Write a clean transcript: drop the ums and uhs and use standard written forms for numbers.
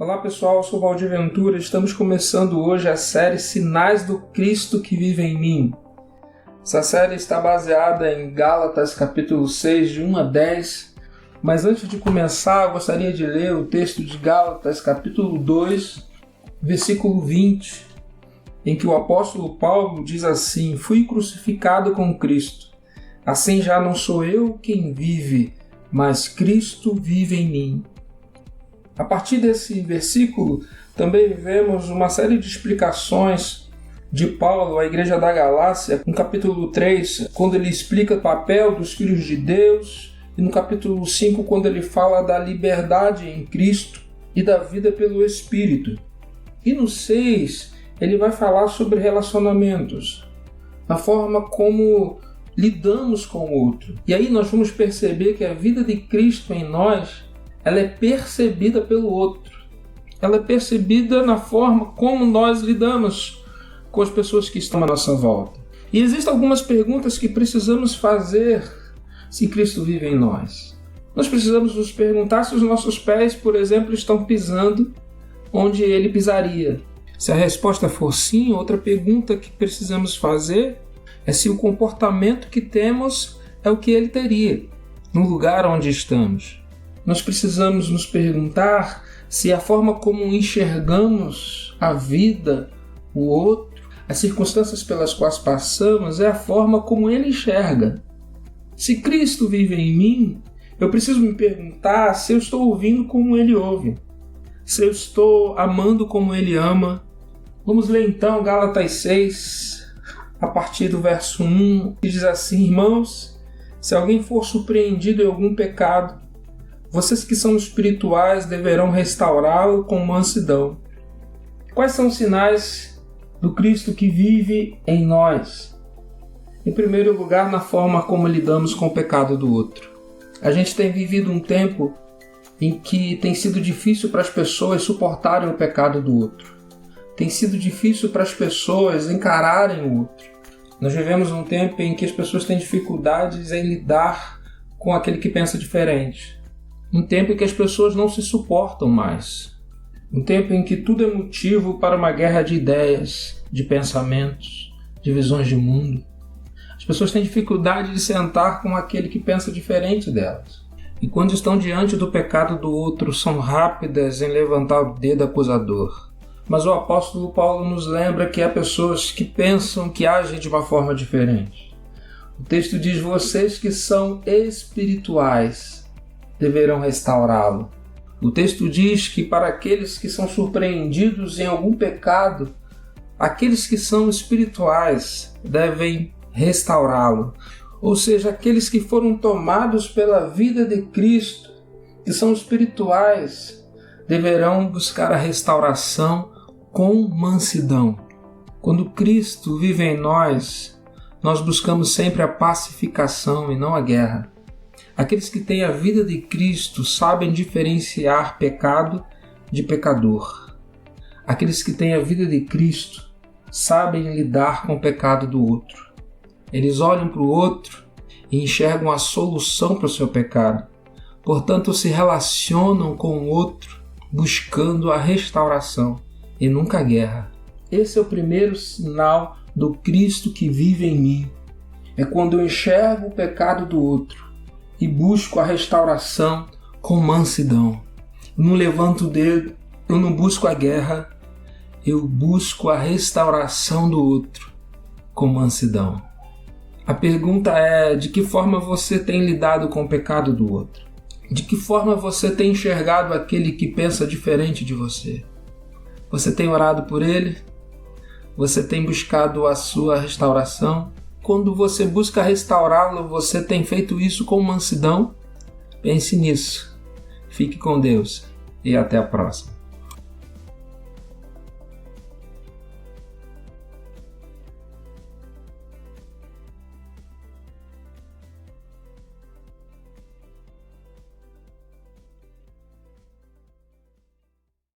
Olá pessoal, eu sou Valdir Ventura. Estamos começando hoje a série Sinais do Cristo que vive em mim. Essa série está baseada em Gálatas capítulo 6, de 1 a 10. Mas antes de começar, eu gostaria de ler o texto de Gálatas capítulo 2, versículo 20, em que o apóstolo Paulo diz assim: "Fui crucificado com Cristo. Assim já não sou eu quem vive, mas Cristo vive em mim." A partir desse versículo, também vemos uma série de explicações de Paulo à igreja da Galácia, no capítulo 3, quando ele explica o papel dos filhos de Deus, e no capítulo 5, quando ele fala da liberdade em Cristo e da vida pelo Espírito. E no 6, ele vai falar sobre relacionamentos, a forma como lidamos com o outro. E aí nós vamos perceber que a vida de Cristo em nós, ela é percebida pelo outro. Ela é percebida na forma como nós lidamos com as pessoas que estão à nossa volta. E existem algumas perguntas que precisamos fazer se Cristo vive em nós. Nós precisamos nos perguntar se os nossos pés, por exemplo, estão pisando onde ele pisaria. Se a resposta for sim, outra pergunta que precisamos fazer é se o comportamento que temos é o que ele teria no lugar onde estamos. Nós precisamos nos perguntar se a forma como enxergamos a vida, o outro, as circunstâncias pelas quais passamos é a forma como ele enxerga. Se Cristo vive em mim, eu preciso me perguntar se eu estou ouvindo como ele ouve, se eu estou amando como ele ama. Vamos ler então Gálatas 6, a partir do verso 1, que diz assim: "Irmãos, se alguém for surpreendido em algum pecado, vocês que são espirituais deverão restaurá-lo com mansidão." Quais são os sinais do Cristo que vive em nós? Em primeiro lugar, na forma como lidamos com o pecado do outro. A gente tem vivido um tempo em que tem sido difícil para as pessoas suportarem o pecado do outro. Tem sido difícil para as pessoas encararem o outro. Nós vivemos um tempo em que as pessoas têm dificuldades em lidar com aquele que pensa diferente. Um tempo em que as pessoas não se suportam mais. Um tempo em que tudo é motivo para uma guerra de ideias, de pensamentos, de visões de mundo. As pessoas têm dificuldade de sentar com aquele que pensa diferente delas. E quando estão diante do pecado do outro, são rápidas em levantar o dedo acusador. Mas o apóstolo Paulo nos lembra que há pessoas que pensam que agem de uma forma diferente. O texto diz: "Vocês que são espirituais deverão restaurá-lo." O texto diz que para aqueles que são surpreendidos em algum pecado, aqueles que são espirituais devem restaurá-lo. Ou seja, aqueles que foram tomados pela vida de Cristo, que são espirituais, deverão buscar a restauração com mansidão. Quando Cristo vive em nós, nós buscamos sempre a pacificação e não a guerra. Aqueles que têm a vida de Cristo sabem diferenciar pecado de pecador. Aqueles que têm a vida de Cristo sabem lidar com o pecado do outro. Eles olham para o outro e enxergam a solução para o seu pecado. Portanto, se relacionam com o outro buscando a restauração e nunca a guerra. Esse é o primeiro sinal do Cristo que vive em mim. É quando eu enxergo o pecado do outro e busco a restauração com mansidão. Eu não levanto o dedo, eu não busco a guerra, eu busco a restauração do outro com mansidão. A pergunta é: de que forma você tem lidado com o pecado do outro? De que forma você tem enxergado aquele que pensa diferente de você? Você tem orado por ele? Você tem buscado a sua restauração? Quando você busca restaurá-lo, você tem feito isso com mansidão? Pense nisso. Fique com Deus e até a próxima.